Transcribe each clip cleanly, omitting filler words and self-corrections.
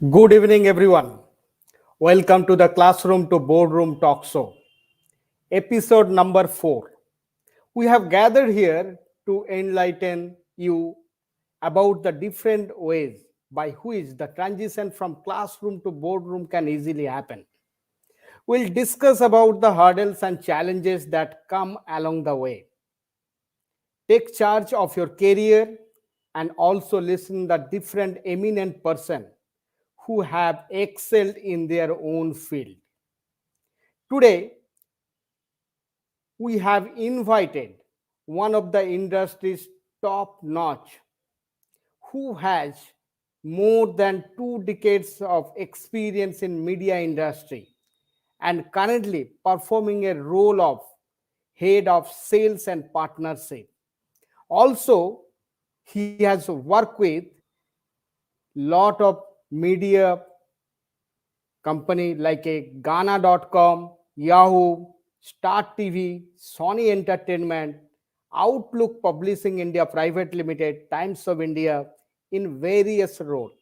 Good evening, everyone. Welcome to the Classroom to Boardroom Talk Show, episode number 4. We have gathered here to enlighten you about the different ways by which the transition from classroom to boardroom can easily happen. We'll discuss about the hurdles and challenges that come along the way. Take charge of your career and also listen the different eminent person who have excelled in their own field. Today, we have invited one of the industry's top notch who has more than 2 decades of experience in media industry and currently performing a role of head of sales and partnership. Also, he has worked with lot of media company like a Ghana.com, Yahoo, Start TV, Sony Entertainment, Outlook Publishing India Private Limited, Times of India in various roles.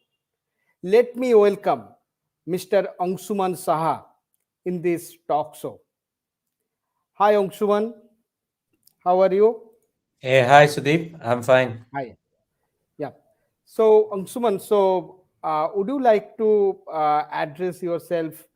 Let me welcome Mr. Anshuman Saha in this talk show. Hi Anshuman, how are you? Hey, hi Sudeep. I'm fine. Hi. Yeah. So, Angsuman, would you like to address yourself,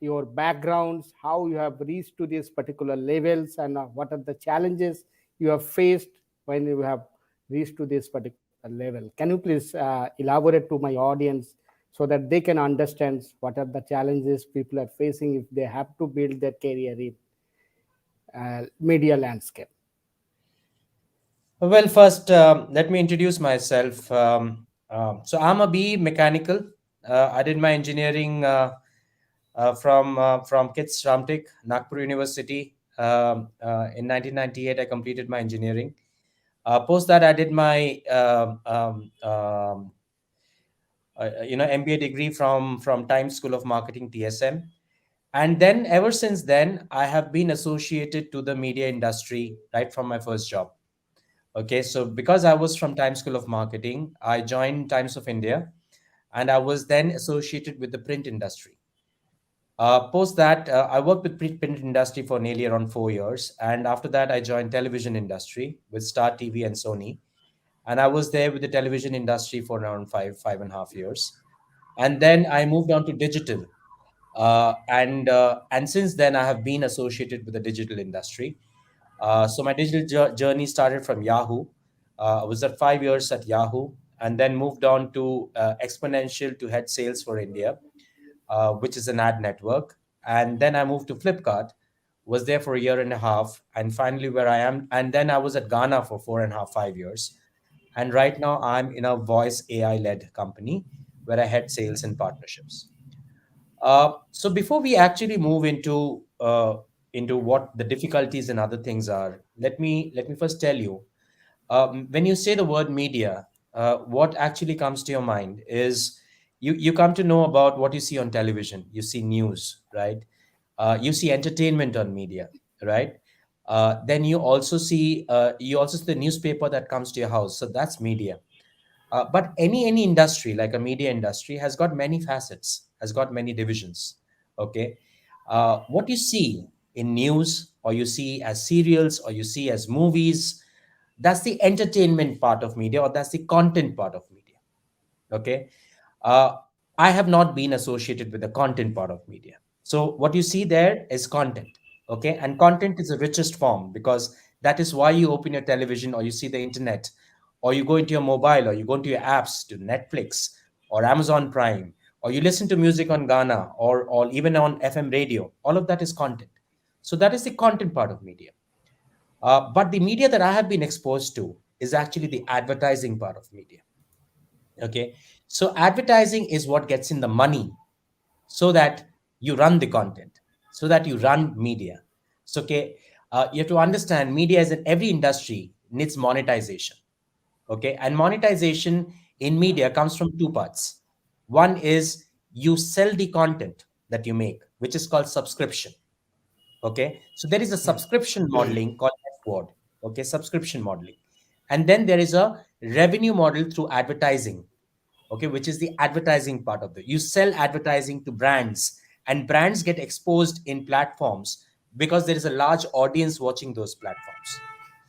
your backgrounds, how you have reached to these particular levels, and what are the challenges you have faced when you have reached to this particular level? Can you please elaborate to my audience so that they can understand what are the challenges people are facing if they have to build their career in media landscape? Well, first, let me introduce myself. So, I'm a B mechanical. I did my engineering from KITS Ramtik, Nagpur University. In 1998, I completed my engineering. Post that, I did my MBA degree from Times School of Marketing, TSM. And then, ever since then, I have been associated to the media industry right from my first job. Okay, so because I was from Times School of Marketing, I joined Times of India, and I was then associated with the print industry. Post that, I worked with print industry for nearly around 4 years, and after that, I joined television industry with Star TV and Sony, and I was there with the television industry for around 5.5 years, and then I moved on to digital, and since then, I have been associated with the digital industry. So my digital journey started from Yahoo. I was at 5 years at Yahoo, and then moved on to Exponential to head sales for India, which is an ad network. And then I moved to Flipkart, was there for a year and a half, and finally where I am. And then I was at Ghana for 4.5, 5 years. And right now I'm in a voice AI led company where I head sales and partnerships. So before we actually move into what the difficulties and other things are, let me first tell you, when you say the word media, what actually comes to your mind is you come to know about what you see on television. You see news, right? You see entertainment on media, right? Then you also see the newspaper that comes to your house. So that's media. But any industry like a media industry has got many facets, has got many divisions. Okay, what you see in news, or you see as serials, or you see as movies, that's the entertainment part of media, or that's the content part of media. Okay, uh, I have not been associated with the content part of media. So what you see there is content. Okay, and content is the richest form, because that is why you open your television, or you see the internet, or you go into your mobile, or you go into your apps to Netflix or Amazon Prime, or you listen to music on Ghana, or even on FM radio. All of that is content. So that is the content part of media. But the media that I have been exposed to is actually the advertising part of media. Okay, so advertising is what gets in the money, so that you run the content, so that you run media. So okay, you have to understand media is in every industry needs monetization. Okay, and monetization in media comes from two parts. One is you sell the content that you make, which is called subscription. Okay, so there is a subscription modeling called F word. Okay, subscription modeling. And then there is a revenue model through advertising. okay, which is the advertising part of it. You sell advertising to brands, and brands get exposed in platforms because there is a large audience watching those platforms.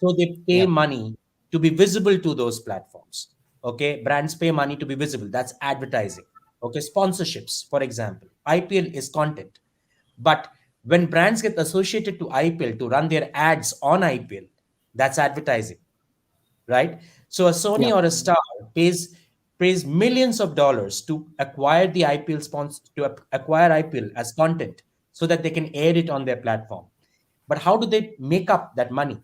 So they pay Yeah. money to be visible to those platforms. Okay, brands pay money to be visible. That's advertising. Okay, sponsorships, for example, IPL is content. But when brands get associated to IPL to run their ads on IPL, that's advertising, right? So a Yeah. Sony or a Star pays millions of dollars to acquire the IPL acquire IPL as content so that they can air it on their platform. But how do they make up that money?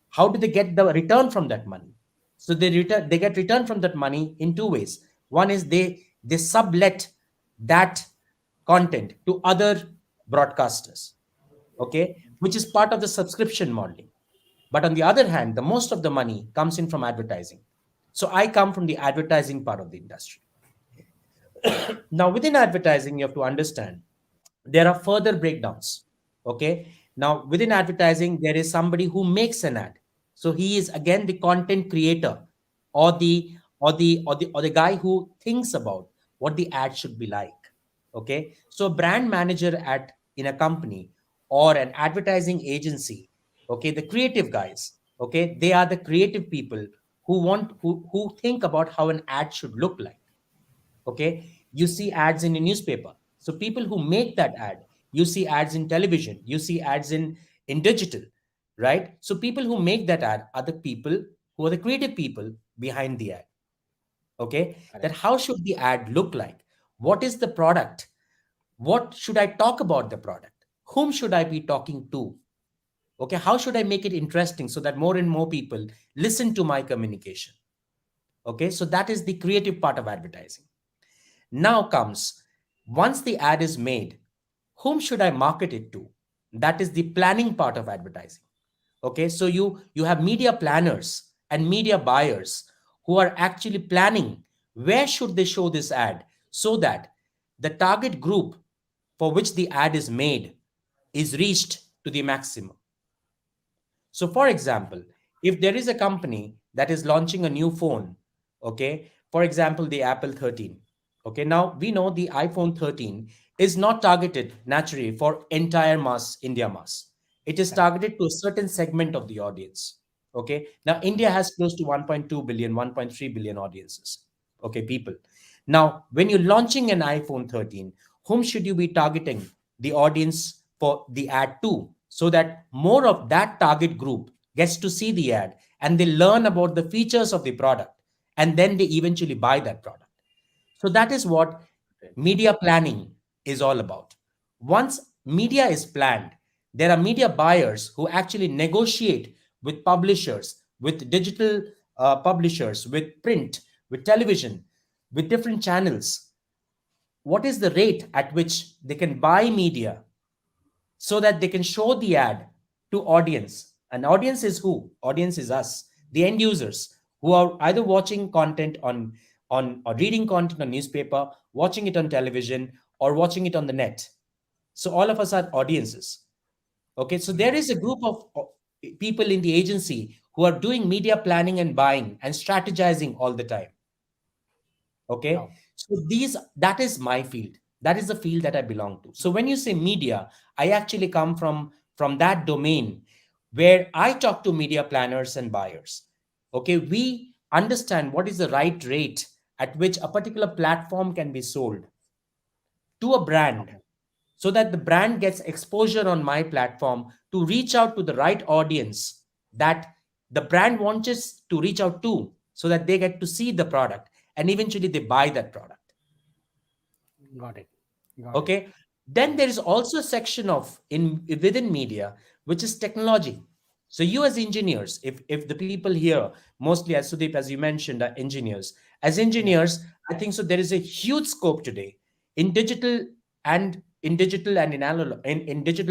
How do they get the return from that money? So they get return from that money in two ways. One is they sublet that content to other broadcasters, okay, which is part of the subscription modeling. But on the other hand, the most of the money comes in from advertising. So I come from the advertising part of the industry. Now, within advertising, you have to understand there are further breakdowns. Okay. Now, within advertising, there is somebody who makes an ad. So he is again the content creator, or the guy who thinks about what the ad should be like. Okay. So a brand manager at in a company or an advertising agency, okay, the creative guys, okay, they are the creative people who think about how an ad should look like. Okay, you see ads in a newspaper, so people who make that ad, you see ads in television, you see ads in digital, right? So people who make that ad are the people who are the creative people behind the ad. Okay, that Correct. how should the ad look like, what is the product, what should I talk about the product, whom should I be talking to, okay, how should I make it interesting so that more and more people listen to my communication. Okay, so that is the creative part of advertising. Now comes, once the ad is made, whom should I market it to? That is the planning part of advertising. Okay, so you have media planners and media buyers who are actually planning where should they show this ad so that the target group for which the ad is made is reached to the maximum. So, for example, if there is a company that is launching a new phone, okay, for example, the Apple 13, okay, now we know the iPhone 13 is not targeted naturally for entire mass, India mass. It is Correct. targeted to a certain segment of the audience. Okay, now India has close to 1.2 billion, 1.3 billion audiences, okay, people. Now, when you're launching an iPhone 13, whom should you be targeting the audience for the ad to so that more of that target group gets to see the ad and they learn about the features of the product and then they eventually buy that product. So that is what media planning is all about. Once media is planned, there are media buyers who actually negotiate with publishers, with digital publishers, with print, with television, with different channels. What is the rate at which they can buy media so that they can show the ad to audience? An audience is who? Audience is us, the end users, who are either watching content on or reading content on newspaper, watching it on television, or watching it on the net. So all of us are audiences. Okay, so there Got is a group of people in the agency who are doing media planning and buying and strategizing all the time. it. Okay, Oh, so these that is my field, that is the field that I belong to. So when you say media, I actually come from that domain where I talk to media planners and buyers. Okay, we understand what is the right rate at which a particular platform can be sold to a brand okay. so that the brand gets exposure on my platform to reach out to the right audience that the brand wants us to reach out to so that they get to see the product and eventually they buy that product. Got it. Got it. Okay, then Got there it. is also a section of in within media which is technology. So you as engineers, if the people here, mostly as Sudeep, as you mentioned, are engineers, as Yeah. engineers, I think so there is a huge scope today in digital and in digital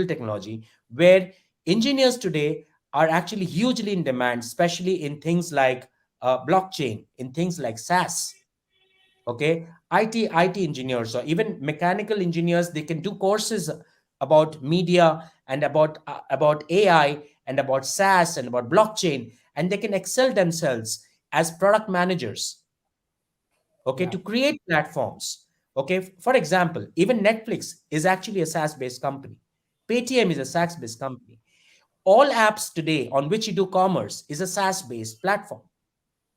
technology, where engineers today are actually hugely in demand, especially in things like blockchain, in things like SaaS. Okay, it engineers or even mechanical engineers, they can do courses about media and about AI and about SaaS and about blockchain, and they can excel themselves as product managers. okay, Yeah. to create platforms. Okay, for example, even Netflix is actually a SaaS based company. Paytm is a SaaS based company. All apps today on which you do commerce is a SaaS based platform.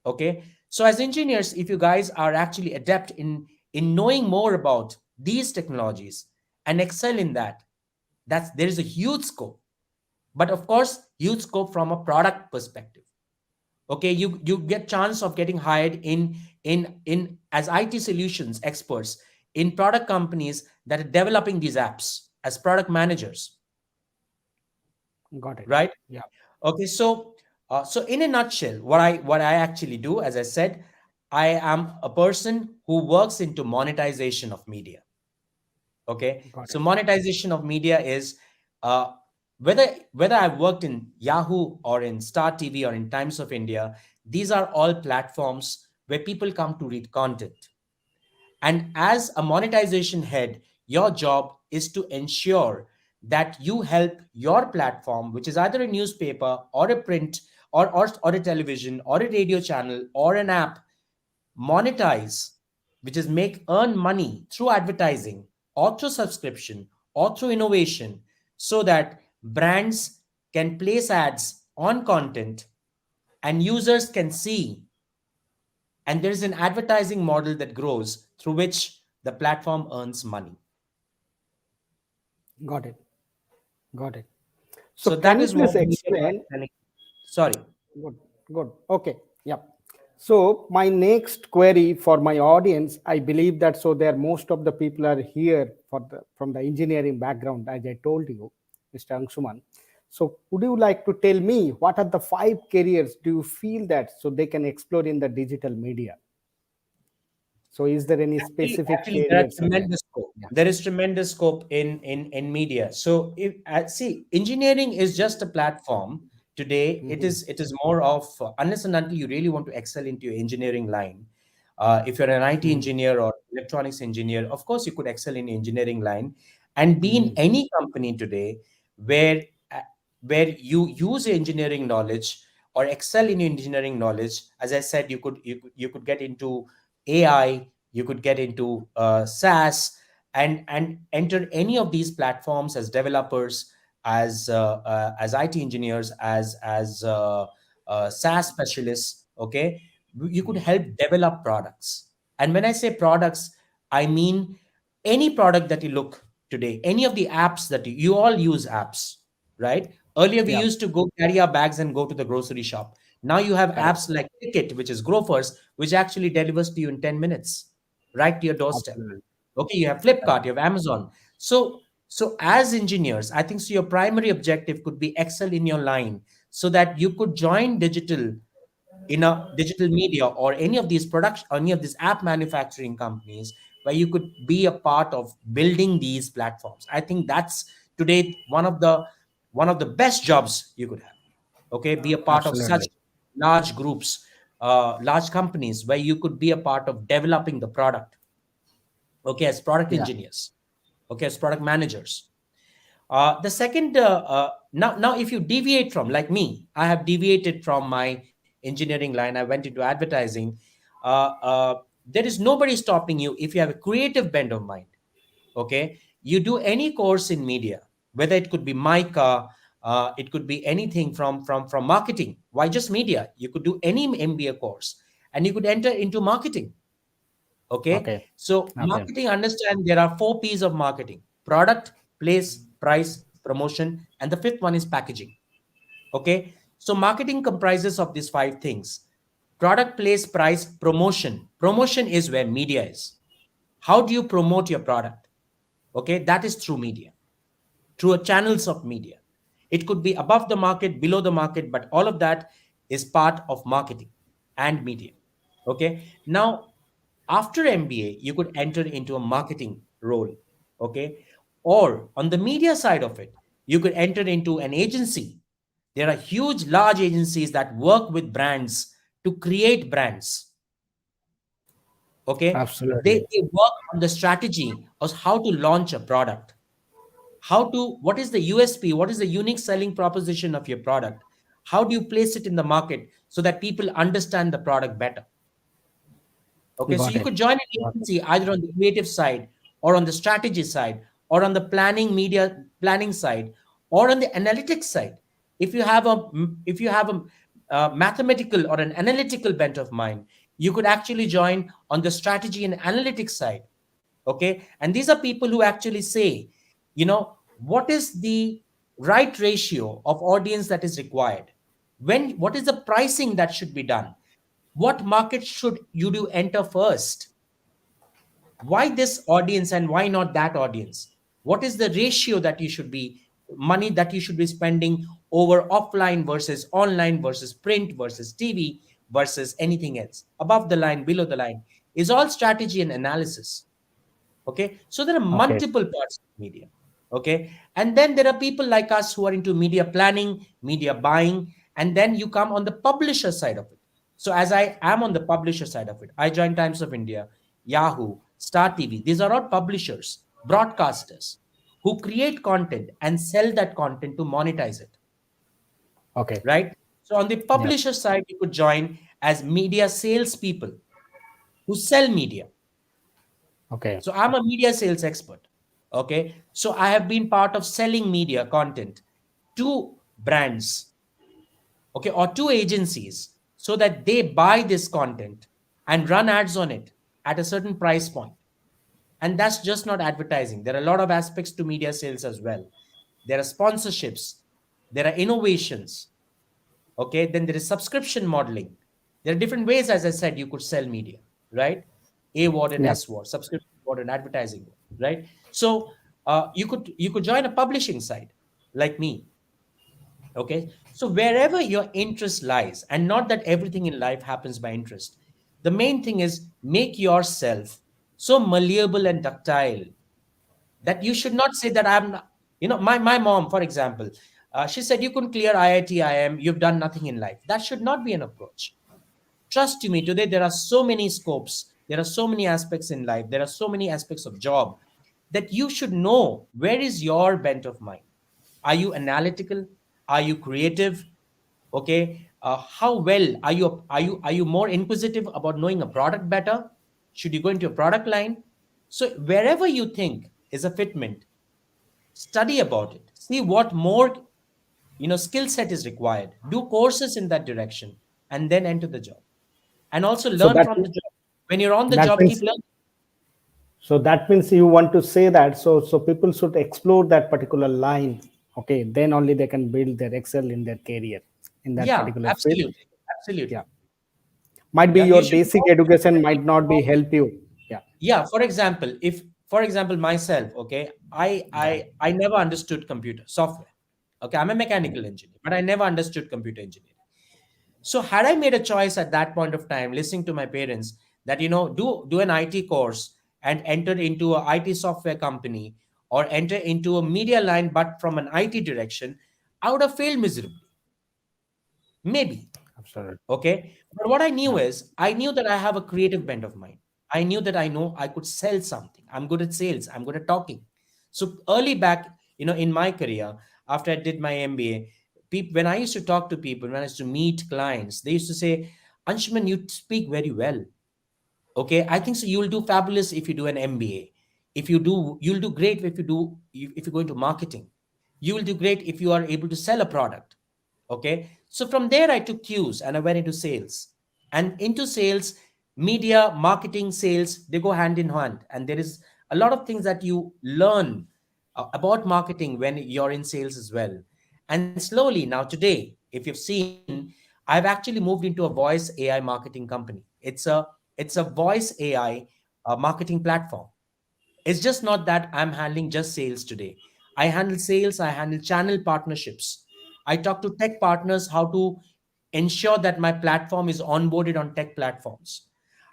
Okay, so as engineers, if you guys are actually adept in knowing more about these technologies and excel in that, that's there is a huge scope. But of course, huge scope from a product perspective. Okay, you get chance of getting hired in as IT solutions experts in product companies that are developing these apps as product managers, Got it. right? Yeah. Okay, so so in a nutshell, what I actually do, as I said, I am a person who works into monetization of media. Okay, Got so it. monetization of media is uh, whether I've worked in Yahoo or in Star TV or in Times of India, these are all platforms where people come to read content. And as a monetization head, your job is to ensure that you help your platform, which is either a newspaper or a print or a television or a radio channel or an app, monetize, which is make earn money through advertising or through subscription or through innovation, so that brands can place ads on content and users can see, and there is an advertising model that grows through which the platform earns money. Got it. Got it. So So can that you is more please media by explain? selling. Sorry. Good, good. Okay. Yeah. So my next query for my audience, I believe that so there most of the people are here for the from the engineering background, as I told you, Mr. Anshuman. So would you like to tell me what are the 5 careers do you feel that so they can explore in the digital media? So is there any specific Actually, there are careers in there? tremendous scope. Yeah. There is tremendous scope in media. So if see, engineering is just a platform. Today, Hmm. it is more of unless and until you really want to excel into your engineering line. If you're an IT Hmm. engineer or electronics engineer, of course you could excel in engineering line and be in Hmm. any company today where uh, where you use your engineering knowledge or excel in your engineering knowledge. As I said, you could get into AI, you could get into SaaS and enter any of these platforms as developers, as IT engineers, as SaaS specialists. Okay, you could help develop products. And when I say products, I mean any product that you look today, any of the apps that you all use apps, right? Earlier we Yeah. used to go carry our bags and go to the grocery shop. Now you have Correct. apps like Ticket, which is Grofers, which actually delivers to you in 10 minutes, right to your doorstep. Absolutely. Okay, you have Correct. Flipkart, you have Amazon. So as engineers, I think so your primary objective could be excel in your line so that you could join digital in a digital media or any of these production, any of these app manufacturing companies, where you could be a part of building these platforms. I think that's today one of the best jobs you could have. Okay, be a part of such Absolutely. large groups, large companies, where you could be a part of developing the product. Okay, as product Yeah. engineers, okay, as product managers. The second, now, if you deviate from, like me, I have deviated from my engineering line. I went into advertising. There is nobody stopping you if you have a creative bent of mind. Okay, you do any course in media, whether it could be mica, it could be anything from marketing. Why just media? You could do any MBA course, and you could enter into marketing. Okay, Okay. so Okay. marketing, understand there are 4 P's of marketing: product, place, price, promotion, and the fifth one is packaging. Okay, so marketing comprises of these 5 things: product, place, price, promotion. Promotion is where media is. How do you promote your product? Okay, that is through media, through a channels of media. It could be above the market, below the market, but all of that is part of marketing and media. Okay, now after MBA, you could enter into a marketing role. Okay, or on the media side of it, you could enter into an agency. There are huge, large agencies that work with brands to create brands. Okay, Absolutely. they work on the strategy of how to launch a product, how to, what is the USP, what is the unique selling proposition of your product, how do you place it in the market so that people understand the product better. Okay, so Got you it. could join an Got it. agency either on the creative side or on the strategy side or on the planning media planning side or on the analytics side. If you have a mathematical or an analytical bent of mind, you could actually join on the strategy and analytics side. Okay, and these are people who actually say, what is the right ratio of audience that is required, what is the pricing that should be done, what market should you do enter first, why this audience and why not that audience, what is the ratio that you should be money that you should be spending over offline versus online versus print versus TV versus anything else, above the line, below the line, is all strategy and analysis. Okay, so there are Okay. multiple parts of media. Okay, and then there are people like us who are into media planning, media buying, and then you come on the publisher side of it. So as I am on the publisher side of it, I joined Times of India, Yahoo, Star TV. These are all publishers, broadcasters who create content and sell that content to monetize it, Okay. right? So on the Yep. publisher side, you could join as media salespeople who sell media. Okay. So I'm a media sales expert. Okay, so I have been part of selling media content to brands, okay, or to agencies, so that they buy this content and run ads on it at a certain price point. And that's just not advertising. There are a lot of aspects to media sales as well. There are sponsorships, there are innovations. Okay, then there is subscription modeling. There are different ways, as I said, you could sell media, right? A word and Yep. S word, subscription word and advertising word, right? So you could join a publishing site like me. Okay, so wherever your interest lies, and not that everything in life happens by interest, the main thing is make yourself so malleable and ductile that you should not say that I'm not, my mom, for example, she said, you couldn't clear IIT IM, you've done nothing in life. That should not be an approach. Trust me, today there are so many scopes, there are so many aspects in life, there are so many aspects of job, that you should know where is your bent of mind. Are you analytical? Are you creative? Okay, how well are you more inquisitive about knowing a product better? Should you go into a product line? So wherever you think is a fitment, study about it, see what more skill set is required, do courses in that direction, and then enter the job, and also So learn from the job. When you're on the that job, keep means learning. that means you want to say that so people should explore that particular line. Okay, then only they can build their excel in their career in that Yeah, particular field. absolutely, Yeah. absolutely. Might be Yeah, your you should basic know. education might not be help you. Yeah. Yeah, for example myself, okay, i Yeah. i i never understood computer software. Okay, I'm a mechanical engineer, but I never understood computer engineering. So had I made a choice at that point of time, listening to my parents, that do an IT course and enter into a IT software company, or enter into a media line but from an IT direction, I would have failed miserably, maybe. Absolutely. Okay, but what I Yeah. knew is, I knew that I have a creative bent of mind. I knew that I know I could sell something. I'm good at sales, I'm good at talking. So early back, in my career, after I did my MBA, people, when I used to talk to people, when I used to meet clients, they used to say, Anshuman, you speak very well. Okay, I think so. You will do fabulous if you do an MBA. If you do, you'll do great if you go into marketing. You will do great if you are able to sell a product. Okay, so from there I took cues and I went into sales. And into sales, media, marketing, sales, they go hand in hand. And there is a lot of things that you learn about marketing when you're in sales as well. And slowly now today, if you've seen, I've actually moved into a voice AI marketing company. It's a voice AI marketing platform. It's just not that I'm handling just sales today. I handle sales, I handle channel partnerships. I talk to tech partners how to ensure that my platform is onboarded on tech platforms.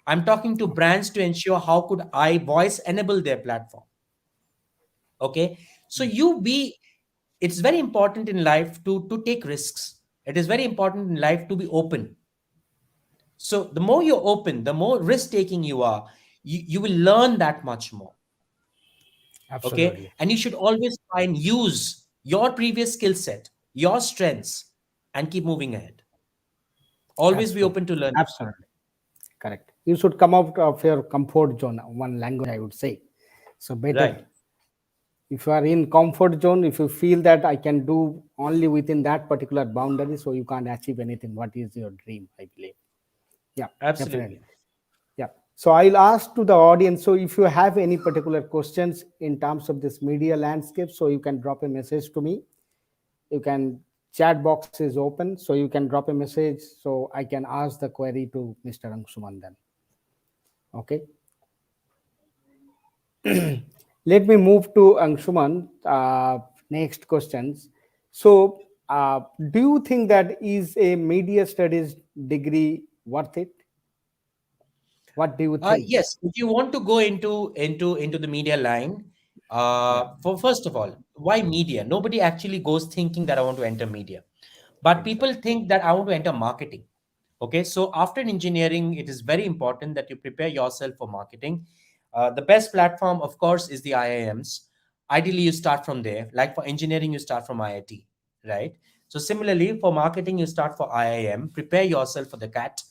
I'm talking to brands to ensure how could I voice enable their platform. Okay? So it's very important in life to take risks. It is very important in life to be open. So the more you're open, the more risk taking you are, you will learn that much more. Okay, Absolutely. and you should always try and use your previous skill set, your strengths, and keep moving ahead. Always be Absolutely. open to learn. Absolutely. Correct. you should come out of your comfort zone, one language I would say. So better, Right. if you are in comfort zone, if you feel that I can do only within that particular boundary, so you can't achieve anything what is your dream, I believe. Yeah, definitely. Absolutely. Yeah, so I'll ask to the audience, so if you have any particular questions in terms of this media landscape, so you can drop a message to me. You can, chat box is open, so you can drop a message so I can ask the query to Mr. Anshuman then. Okay, let me move to Anshuman. Next questions. So, do you think that is a media studies degree worth it? What do you think? Yes, if you want to go into the media line, Yeah, for first of all, why media? Nobody actually goes thinking that I want to enter media, but people exactly. think that I want to enter marketing. Okay, so after engineering, it is very important that you prepare yourself for marketing. The best platform, of course, is the IIMs. Ideally, you start from there. Like for engineering, you start from IIT, right? So similarly, for marketing, you start for IIM. Prepare yourself for the CAT,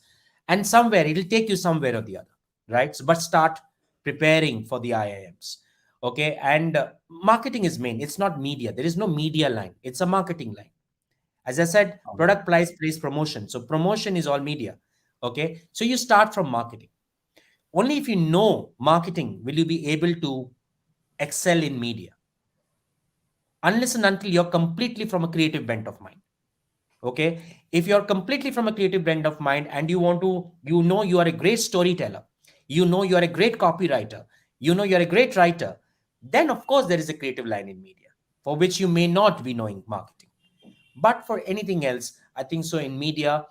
and somewhere it'll take you somewhere or the other, right? So, but start preparing for the IIMs. Okay, and marketing is main. It's not media. There is no media line. It's a marketing line. As I said, Okay. product, price, place, promotion. So promotion is all media. Okay. So you start from marketing. Only if you know marketing will you be able to excel in media. Unless and until you're completely from a creative bent of mind. Okay. If you're completely from a creative bent of mind and you want to, you are a great storyteller, you are a great copywriter, you're a great writer, then of course there is a creative line in media for which you may not be knowing marketing. But for anything else, I think so in media,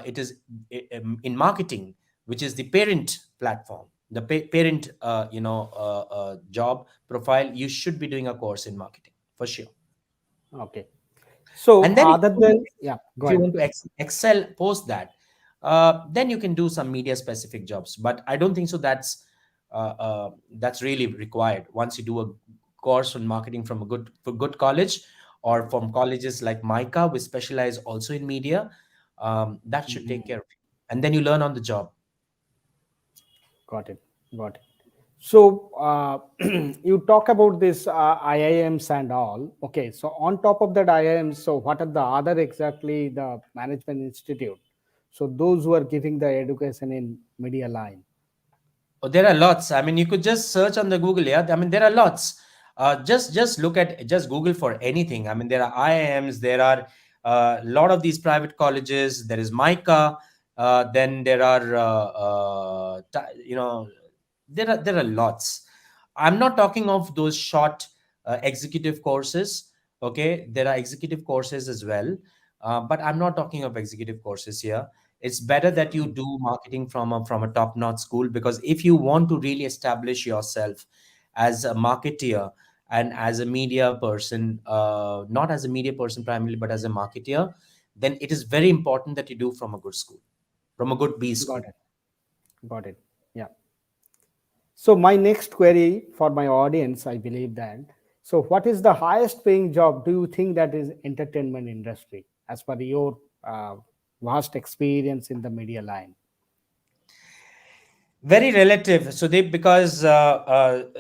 it is in marketing, which is the parent platform, the parent job profile, you should be doing a course in marketing for sure. Okay. So And then other than, yeah, go if you ahead. want to excel post that, then you can do some media specific jobs, but I don't think so that's really required. Once you do a course on marketing from a good college, or from colleges like Mica, which specialize also in media, that should take Mhm. care of you, and then you learn on the job. Got it. Got it. So you talk about this IIMs and all. Okay. So on top of that IIMs, so what are the other exactly the management institute? So those who are giving the education in media line. Oh, there are lots. I mean, you could just search on the Google. Yeah, I mean, there are lots. Just look at, just Google for anything. I mean, there are IIMs. There are a lot of these private colleges. There is MICA. Then there are there are lots. I'm not talking of those short executive courses. Okay, there are executive courses as well, but I'm not talking of executive courses here. It's better that you do marketing from a top notch school, because if you want to really establish yourself as a marketeer and as a media person, not as a media person primarily but as a marketeer, then it is very important that you do from a good school, from a good B Got school. it. Got it. Yeah. So my next query for my audience, I believe that. So what is the highest paying job do you think that is entertainment industry as per your vast experience in the media line? Very relative. So they, because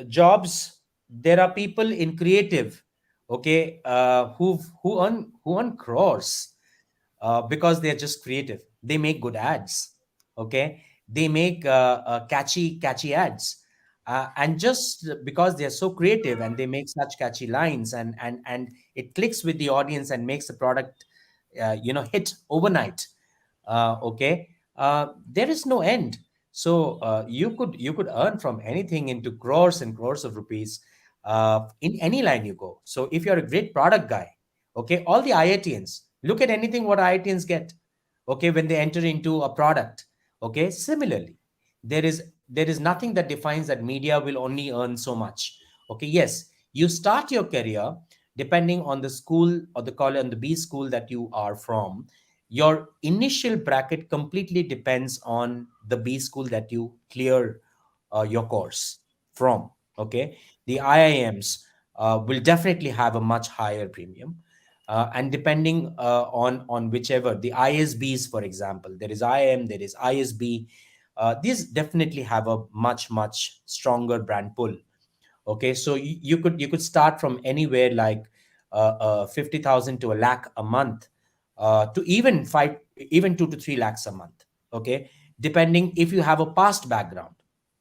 jobs, there are people in creative, okay, who earn crores, because they're just creative. They make good ads, okay. They make catchy ads, and just because they're so creative and they make such catchy lines, and it clicks with the audience and makes the product hit overnight. Okay, there is no end. So you could earn from anything into crores and crores of rupees, in any line you go. So if you're a great product guy, okay, all the IITians, look at anything what IITians get, okay, when they enter into a product. Okay, similarly, there is nothing that defines that media will only earn so much. Okay, yes, you start your career depending on the school or the college and the B school that you are from. Your initial bracket completely depends on the B school that you clear your course from. Okay, the IIMs will definitely have a much higher premium, and depending on whichever the ISBs, for example, there is IIM, there is ISB. these definitely have a much stronger brand pull. Okay, so you could start from anywhere like 50,000 to a lakh a month, to even 2 to 3 lakhs a month. Okay, depending if you have a past background.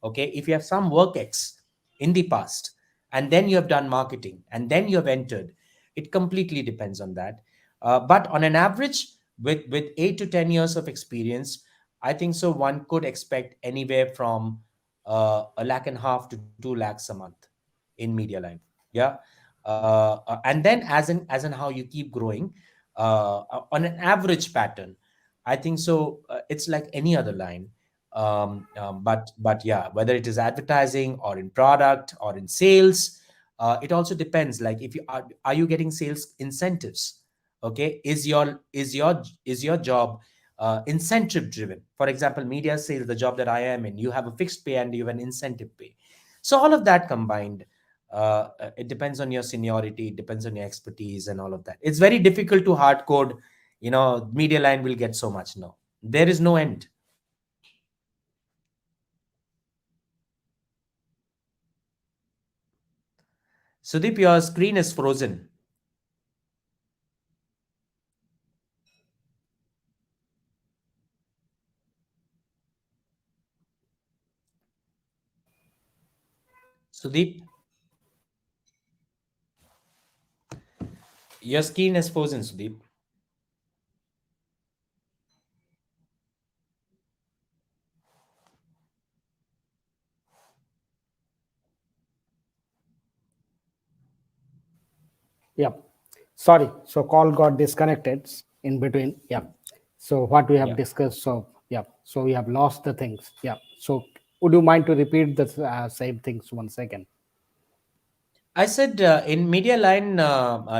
Okay, if you have some work ex in the past, and then you have done marketing, and then you have entered, it completely depends on that. But on an average, with 8 to 10 years of experience, I think so one could expect anywhere from a lakh and a half to 2 lakhs a month in media line. Yeah. And then as in how you keep growing, on an average pattern, I think so it's like any other line. But yeah, whether it is advertising or in product or in sales, it also depends. Like, if are you getting sales incentives? Okay, is your job incentive driven? For example, media sales, the job that I am in, you have a fixed pay and you have an incentive pay. So all of that combined, it depends on your seniority, it depends on your expertise and all of that. It's very difficult to hard code, media line will get so much. No, there is no end. Sudeep, your screen is frozen. Sudeep, your screen is frozen, Sudeep. Yeah. Sorry. So call got disconnected in between. Yeah. So what we have Yeah. discussed. So yeah. So we have lost the things. Yeah. So would you mind to repeat the same things once again? I said, in media line,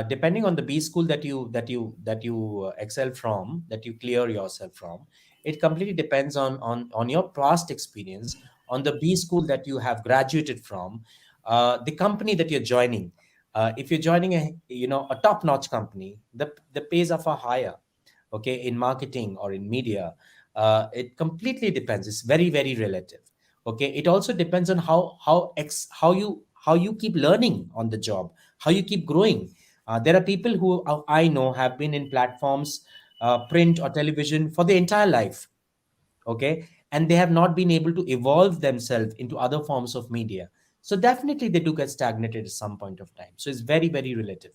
depending on the B school that you excel from, that you clear yourself from, it completely depends on your past experience, on the B school that you have graduated from, the company that you're joining. If you're joining a top notch company, the pays are far higher. Okay, in marketing or in media, it completely depends. It's very relative. Okay, it also depends on how you keep learning on the job, how you keep growing. There are people who I know have been in platforms, print or television, for their entire life. Okay, and they have not been able to evolve themselves into other forms of media. So definitely they do get stagnated at some point of time. So it's very relative.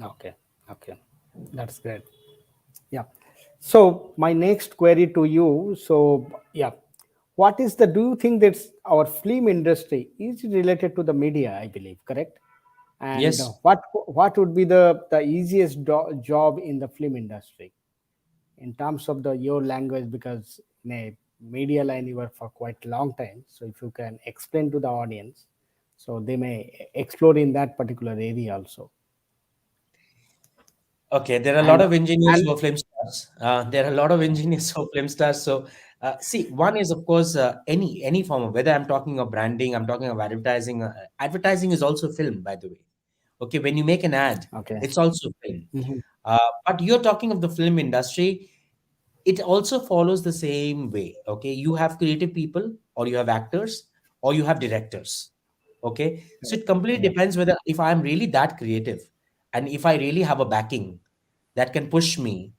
Okay. Okay. That's great. Yeah. So my next query to you. So yeah, what is the? Do you think that our film industry is related to the media? I believe, correct? And Yes. what would be the easiest job in the film industry in terms of the your language? Because in a media line you were for quite a long time. So if you can explain to the audience, so they may explore in that particular area also. Okay, there are a lot And of engineers and who are film stars. There are a lot of engineers who are film stars. So, see, one is of course any form of, whether I'm talking of branding, I'm talking of advertising. Advertising is also film, by the way. Okay, when you make an ad, okay. it's also film. Mhm. But you're talking of the film industry, it also follows the same way. Okay, you have creative people, or you have actors, or you have directors. Okay, so it completely Yeah. depends whether, if I'm really that creative, and if I really have a backing that can push me,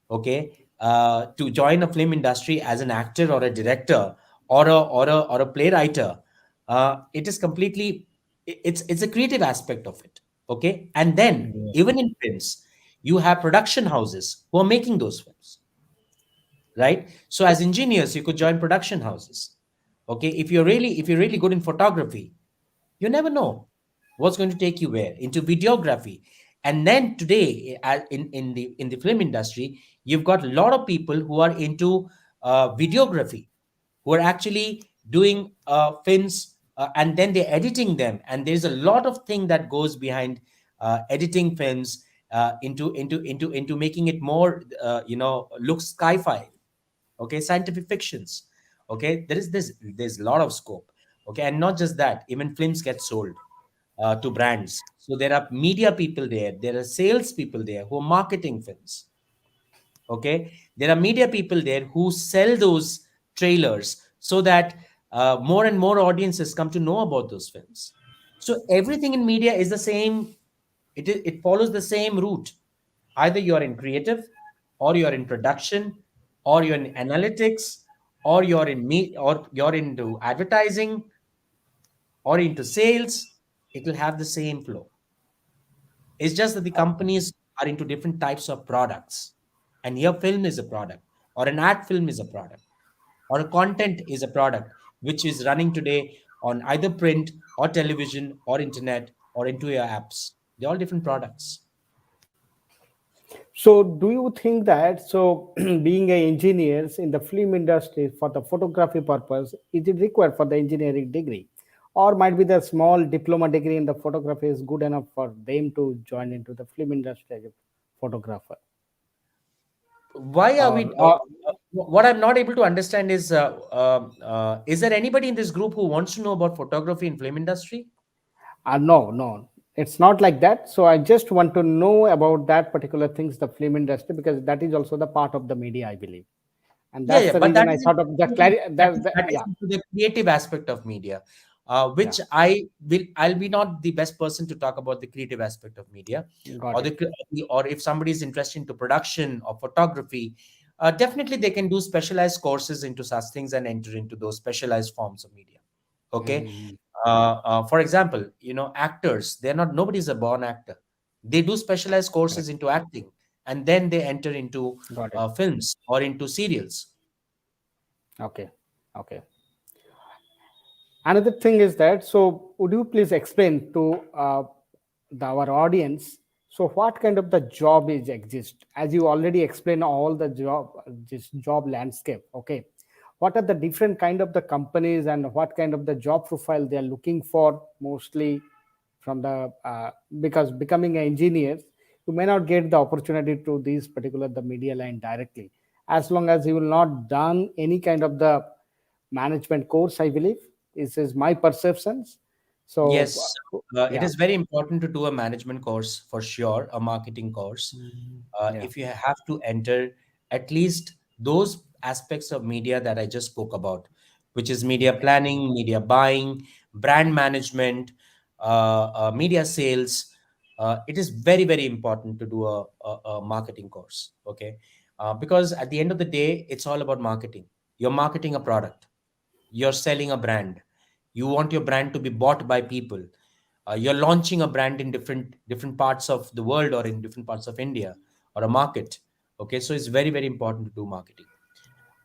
okay, to join a film industry as an actor or a director, or a playwriter. It is completely, it's a creative aspect of it. Okay, and then Yeah. even in films, you have production houses who are making those films, right? So as engineers, you could join production houses. Okay, if you're really good in photography, you never know what's going to take you where, into videography. And then today, in the film industry, you've got a lot of people who are into videography, who are actually doing films, and then they're editing them. And there's a lot of thing that goes behind editing films, into making it more, look sci-fi. Okay, scientific fictions. Okay, there's a lot of scope. Okay, and not just that, even films get sold to brands. So there are media people there, there are sales people there who are marketing films. Okay, there are media people there who sell those trailers, so that more and more audiences come to know about those films. So everything in media is the same. It follows the same route. Either you're in creative, or you're in production, or you're in analytics, or you're into advertising, or into sales. It will have the same flow. It's just that the companies are into different types of products. And here, film is a product, or an ad film is a product, or a content is a product, which is running today on either print or television or internet or into your apps. They're all different products. So, do you think that being a engineers in the film industry for the photography purpose, is it required for the engineering degree, or might be the small diploma degree in the photography is good enough for them to join into the film industry as a photographer? Why are we? Or What I'm not able to understand is there anybody in this group who wants to know about photography in film industry? no, no, it's not like that. So I just want to know about that particular things, the film industry, because that is also the part of the media, I believe, and Yeah, that's yeah, the but reason I thought of the that is yeah, into the creative aspect of media, yeah, which I'll be not the best person to talk about the creative aspect of media, got or it. or if somebody is interested into production or photography, definitely they can do specialized courses into such things and enter into those specialized forms of media. Okay, Mhm. for example, actors, they're not nobody's a born actor. They do specialized courses Correct. into acting, and then they enter into Got it. films or into serials. Okay. Okay. Another thing is that, so would you please explain to our audience, so what kind of the job is exist? As you already explained all the job, this job landscape. Okay. What are the different kind of the companies and what kind of the job profile they are looking for mostly from the because becoming an engineer, you may not get the opportunity to these particular the media line directly as long as you will not done any kind of the management course, I believe. This is my perceptions. So, Yes, it yeah. is very important to do a management course for sure, a marketing course. Mhm. Yeah. If you have to enter at least those aspects of media that I just spoke about, which is media Okay. planning, media buying, brand management, media sales, it is very, very important to do a marketing course. Okay. Because at the end of the day, it's all about marketing. You're marketing a product, you're selling a brand, you want your brand to be bought by people, you're launching a brand in different parts of the world or in different parts of India or a market. Okay, so it's very, very important to do marketing.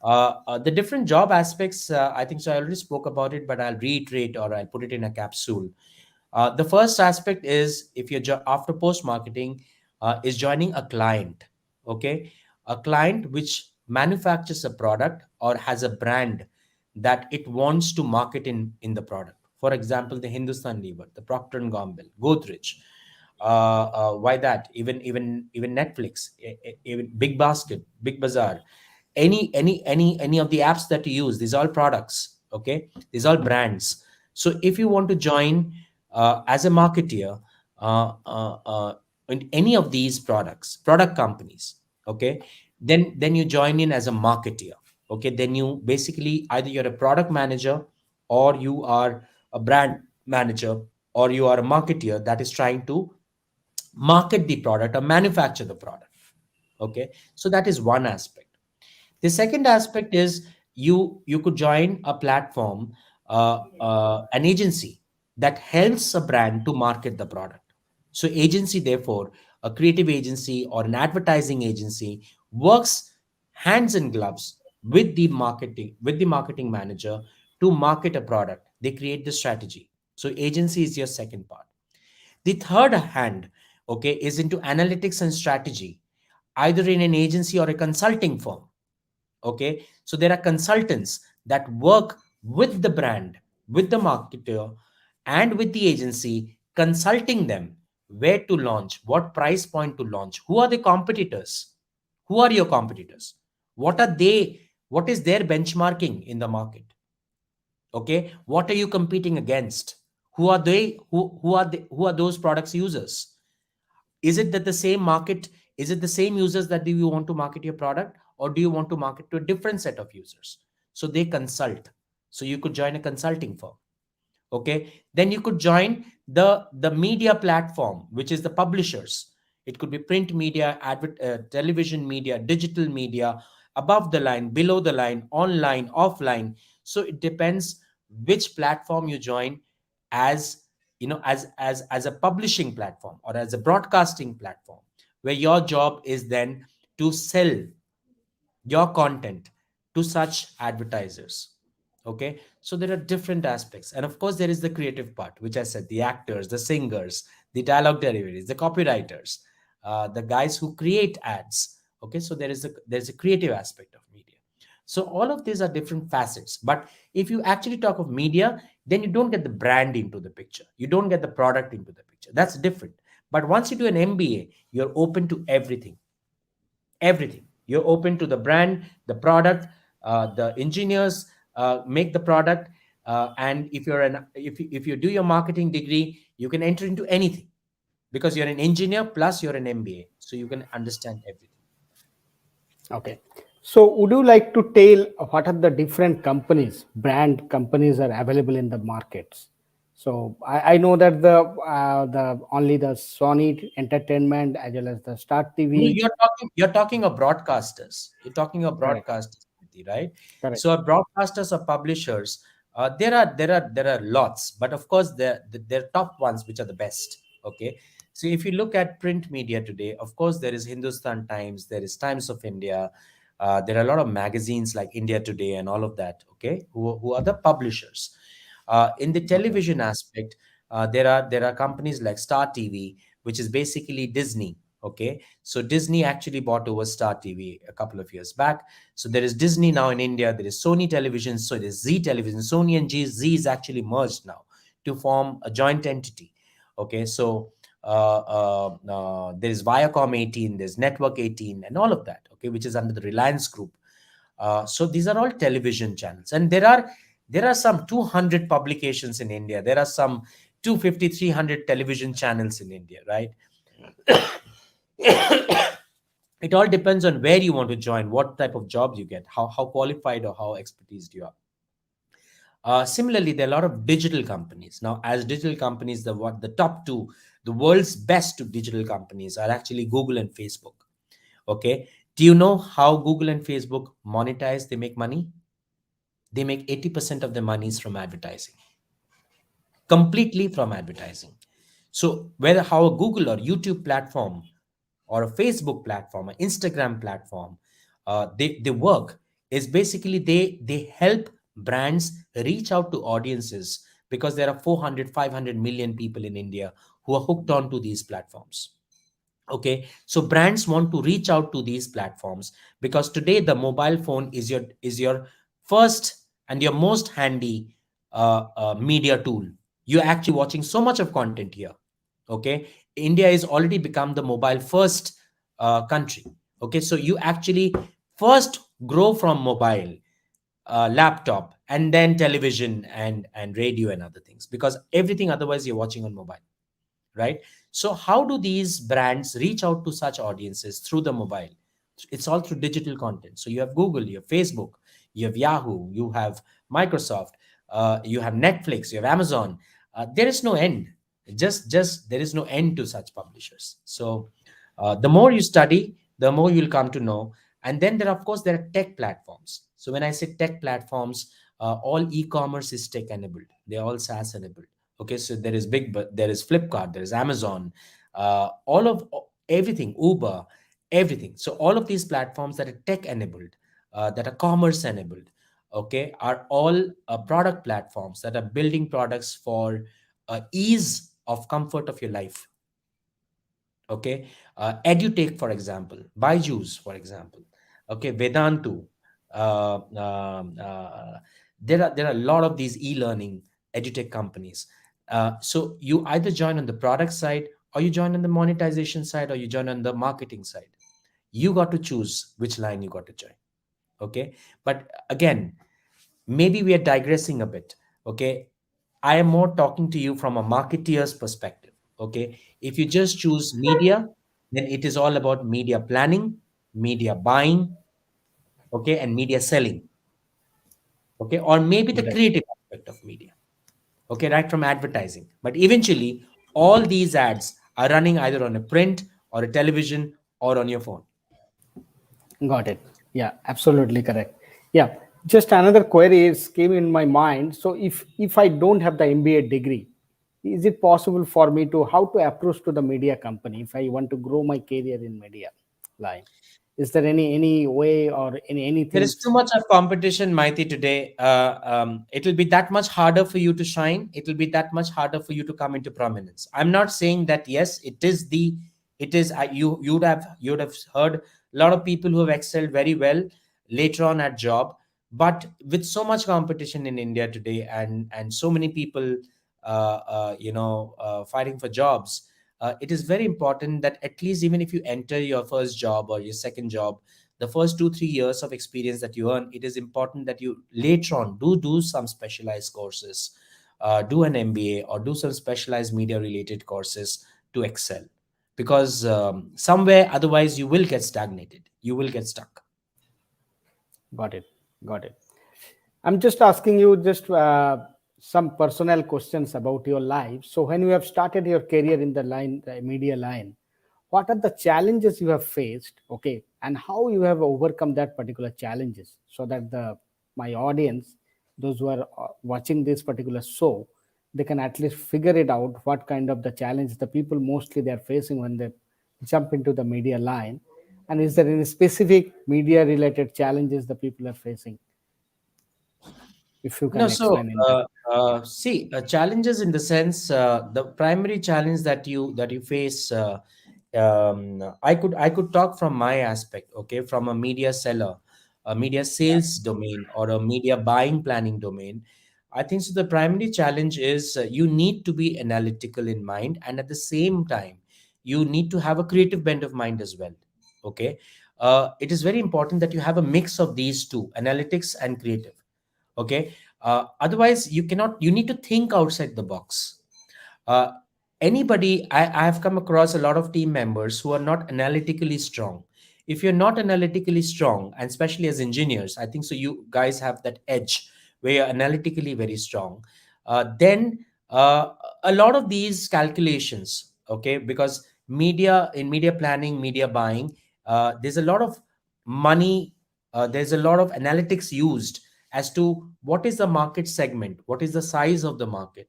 The different job aspects, I think so I already spoke about it, but I'll reiterate or I'll put it in a capsule. The first aspect is, if you're after post marketing, is joining a client. Okay, a client which manufactures a product or has a brand that it wants to market in the product. For example, the Hindustan Lever, the Procter and Gamble, Godrej. Why that? Even Netflix, even Big Basket, Big Bazaar, any of the apps that you use, these are all products. Okay, these are all brands. So if you want to join as a marketeer in any of these product companies, okay, then you join in as a marketeer. Okay, then you basically, either you're a product manager, or you are a brand manager, or you are a marketeer that is trying to market the product or manufacture the product. Okay, so that is one aspect. The second aspect is, you could join a platform, an agency that helps a brand to market the product. So agency, therefore, a creative agency or an advertising agency works hands in gloves with the marketing manager to market a product. They create the strategy. So agency is your second part. The third hand, okay, is into analytics and strategy, either in an agency or a consulting firm. Okay, so there are consultants that work with the brand, with the marketer, and with the agency, consulting them where to launch, what price point to launch, who are the competitors, who are your competitors, what is their benchmarking in the market. Okay, what are you competing against, who are they, who are those products users. Is it that the same market, is it the same users that do you want to market your product, or do you want to market to a different set of users? So they consult. So you could join a consulting firm. Okay, then you could join the media platform, which is the publishers. It could be print media, television media, digital media, above the line, below the line, online, offline. So it depends which platform you join, as as a publishing platform or as a broadcasting platform, where your job is then to sell your content to such advertisers. Okay, so there are different aspects, and of course there is the creative part, which I said, the actors, the singers, the dialogue deliveries, the copywriters, the guys who create ads. Okay, so there's a creative aspect of media. So all of these are different facets, but if you actually talk of media, then you don't get the brand into the picture, you don't get the product into the picture. That's different. But once you do an MBA, you're open to everything. Everything, you're open to the brand, the product, the engineers make the product, and if you do your marketing degree, you can enter into anything, because you're an engineer plus you're an MBA, so you can understand everything. Okay. So would you like to tell what are the different companies, brand companies are available in the markets? So I know that the only the Sony Entertainment as well as the Star No, TV. you're talking of broadcasters. You're talking of Correct. broadcasters, right? Correct. So broadcasters or publishers, there are lots, but of course there are top ones which are the best. Okay. So if you look at print media today, of course there is Hindustan Times, there is Times of India, there are a lot of magazines like India Today and all of that. Okay, who are the publishers. In the Okay. television aspect, there are companies like Star TV, which is basically Disney. Okay, so Disney actually bought over Star TV a couple of years back. So there is Disney now in India. There is Sony Television. So there's Z Television. Sony and Z is actually merged now to form a joint entity. Okay, so there is Viacom 18, there's Network 18, and all of that. Okay, which is under the Reliance Group. So these are all television channels, and there are some 200 publications in India. There are some 250, 300 television channels in India, right? It all depends on where you want to join, what type of jobs you get, how qualified or how expertise you are. Similarly, there are a lot of digital companies. Now, as digital companies, the top two, the world's best digital companies are actually Google and Facebook. Okay. Do you know how Google and Facebook monetize? They make money. They make 80% of their monies from advertising, completely from advertising. So whether how a Google or YouTube platform or a Facebook platform, an Instagram platform, they work is basically they help brands reach out to audiences, because there are 400, 500 million people in India who are hooked on to these platforms. Okay, so brands want to reach out to these platforms, because today the mobile phone is your first and your most handy media tool. You're actually watching so much of content here. Okay, India is already become the mobile first country. Okay, so you actually first grow from mobile, laptop, and then television and radio and other things, because everything otherwise you're watching on mobile, right? So how do these brands reach out to such audiences through the mobile? It's all through digital content. So you have Google, you have Facebook, you have Yahoo, you have Microsoft, you have Netflix, you have Amazon. There is no end. Just there is no end to such publishers. So the more you study, the more you'll come to know. And then there are tech platforms. So when I say tech platforms, all e-commerce is tech enabled. They're all SaaS enabled. Okay, so there is but there is Flipkart, there is Amazon, all of everything, Uber, everything. So all of these platforms that are tech enabled, that are commerce enabled, okay, are all product platforms that are building products for ease of comfort of your life. Okay, edutech, for example, Byju's, for example, okay, Vedantu, there are a lot of these e-learning edutech companies. So you either join on the product side, or you join on the monetization side, or you join on the marketing side. You got to choose which line you got to join. Okay, but again, maybe we are digressing a bit. Okay, I am more talking to you from a marketeer's perspective. Okay, if you just choose media, then it is all about media planning, media buying, okay, and media selling. okay, or maybe the Got it. creative aspect of media, okay, right from advertising. But eventually, all these ads are running either on a print or a television or on your phone. Got it. Yeah, absolutely correct. Yeah, just another query is came in my mind. So if I don't have the MBA degree, is it possible for me to how to approach to the media company if I want to grow my career in media line? Is there any way or There anything? is too much of competition, Maiti, today. It'll be that much harder for you to shine. It'll be that much harder for you to come into prominence. I'm not saying that yes, it is. You would have heard a lot of people who have excelled very well later on at job, but with so much competition in India today, and so many people, fighting for jobs. It is very important that at least even if you enter your first job or your second job, the first 2 3 years of experience that you earn, it is important that you later on do some specialized courses, do an MBA or do some specialized media related courses to excel, because somewhere otherwise you will get stagnated, you will get stuck. Got it. Got it. I'm just asking you just some personal questions about your life. So, when you have started your career in the line, the media line, what are the challenges you have faced? Okay, and how you have overcome that particular challenges, so that the my audience, those who are watching this particular show, they can at least figure it out what kind of the challenge the people mostly they are facing when they jump into the media line, and is there any specific media related challenges the people are facing? If you No, can so explain in that. see, challenges in the sense, the primary challenge that you face. I could talk from my aspect, okay, from a media seller, a media Yeah, sales domain, or a media buying planning domain. I think so. The primary challenge is you need to be analytical in mind, and at the same time, you need to have a creative bent of mind as well. Okay, it is very important that you have a mix of these two, analytics and creative. Okay, otherwise you need to think outside the box. uh, I have come across a lot of team members who are not analytically strong. If you're not analytically strong, and especially as engineers, I think so you guys have that edge where you're analytically very strong. Then a lot of these calculations, okay, because media planning, media buying, there's a lot of money, there's a lot of analytics used as to what is the market segment, what is the size of the market,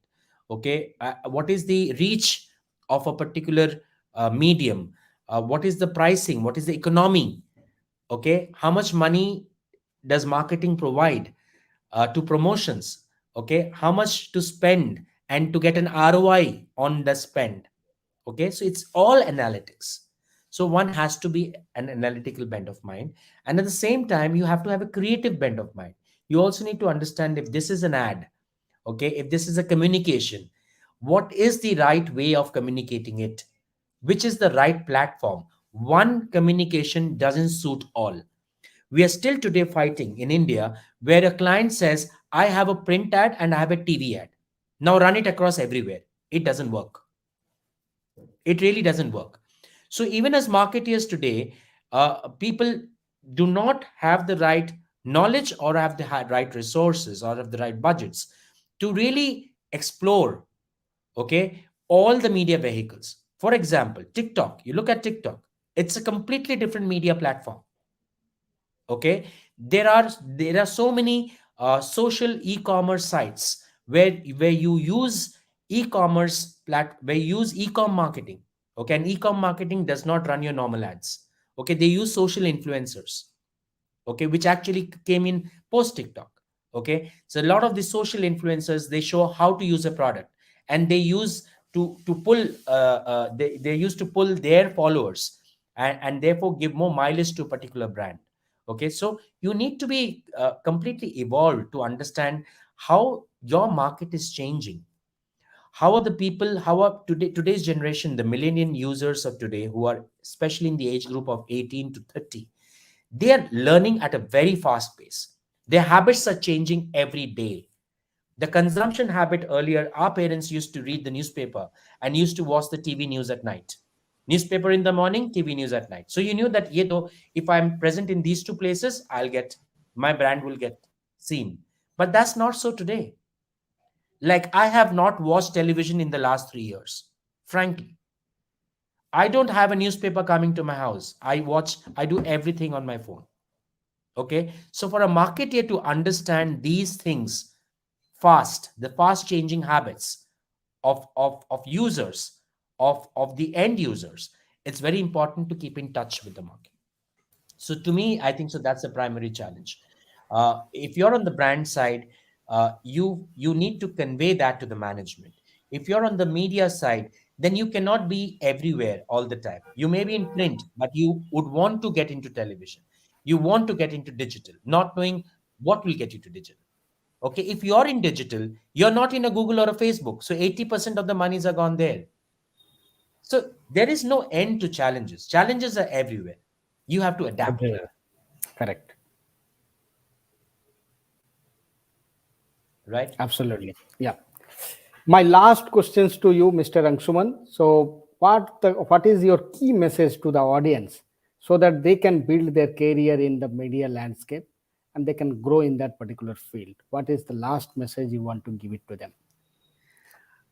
okay, what is the reach of a particular medium, what is the pricing, what is the economy, okay, how much money does marketing provide to promotions, okay, how much to spend and to get an ROI on the spend. Okay, so it's all analytics. So one has to be an analytical bent of mind, and at the same time you have to have a creative bent of mind. You also need to understand if this is an ad, okay, if this is a communication, what is the right way of communicating it, which is the right platform. One communication doesn't suit all. We are still today fighting in India where a client says, I have a print ad and I have a TV ad, now run it across everywhere. It doesn't work. It really doesn't work. So even as marketeers today, people do not have the right knowledge or have the right resources or have the right budgets to really explore, okay, all the media vehicles. For example, TikTok. You look at TikTok, it's a completely different media platform. Okay, there are so many social e-commerce sites where you use where you use e-com marketing. Okay, and e-com marketing does not run your normal ads. Okay, they use social influencers, okay, which actually came in post TikTok. Okay, so a lot of the social influencers, they show how to use a product, and they use to pull they use to pull their followers, and therefore give more mileage to a particular brand. Okay, so you need to be completely evolved to understand how your market is changing. How are the people, how are today's generation, the millennial users of today, who are especially in the age group of 18 to 30, they are learning at a very fast pace. Their habits are changing every day. The consumption habit, earlier, our parents used to read the newspaper and used to watch the TV news at night. Newspaper in the morning, TV news at night. So you knew that, if I'm present in these two places, my brand will get seen. But that's not so today. Like, I have not watched television in the last 3 years. Frankly, I don't have a newspaper coming to my house. I do everything on my phone. Okay. So, for a marketer to understand these things fast, the fast changing habits of users, of the end users, it's very important to keep in touch with the market. So to me, I think so that's the primary challenge. If you're on the brand side, you need to convey that to the management. If you're on the media side, then you cannot be everywhere all the time. You may be in print, but you would want to get into television. You want to get into digital, not knowing what will get you to digital. Okay, if you're in digital, you're not in a Google or a Facebook, so 80% of the monies are gone there. So there is no end to challenges. Challenges are everywhere. You have to adapt, Everywhere. Correct. right? Absolutely. Yeah. My last questions to you, Mr. Anshuman. So, what is your key message to the audience so that they can build their career in the media landscape and they can grow in that particular field? What is the last message you want to give it to them?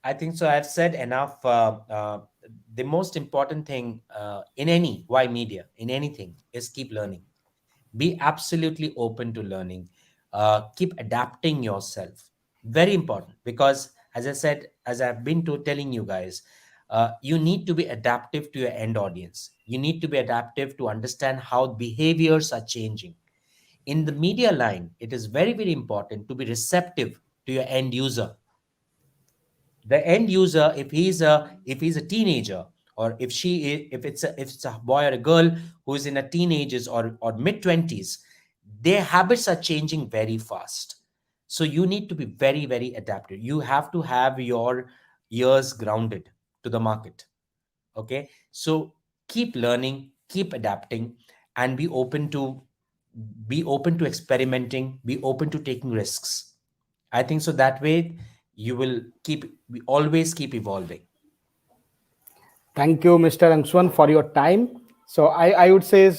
I think so. I've said enough. The most important thing in any why media in anything is keep learning. Be absolutely open to learning. Keep adapting yourself. Very important, because as I said, as I've been to telling you guys, you need to be adaptive to your end audience. You need to be adaptive to understand how behaviors are changing. In the media line, it is very, very important to be receptive to your end user. The end user, if he's a teenager, or if she is, if it's a boy or a girl who is in a teenagers or mid 20s, their habits are changing very fast. So you need to be very, very adaptive. You have to have your ears grounded to the market. Okay, so keep learning, keep adapting, and be open to experimenting, be open to taking risks. I think so that way you will we always keep evolving. Thank you, Mr. Anshuman, for your time. So I would say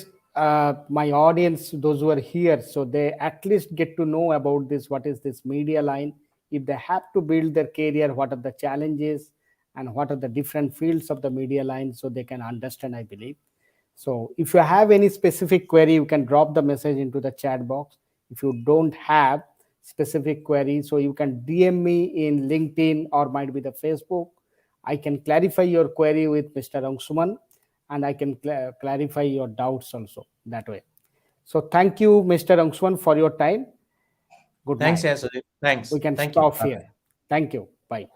my audience, those who are here, so they at least get to know about this. What is this media line? If they have to build their career, what are the challenges and what are the different fields of the media line, so they can understand, I believe. So if you have any specific query, you can drop the message into the chat box. If you don't have specific query, so you can DM me in LinkedIn or might be the Facebook. I can clarify your query with Mr. Angsuman, and I can clarify your doubts also that way. So thank you, Mr. Angsuman, for your time. Good Thanks, night. yes, We thanks. can Thank you. stop Bye here. bye. Thank you. Bye.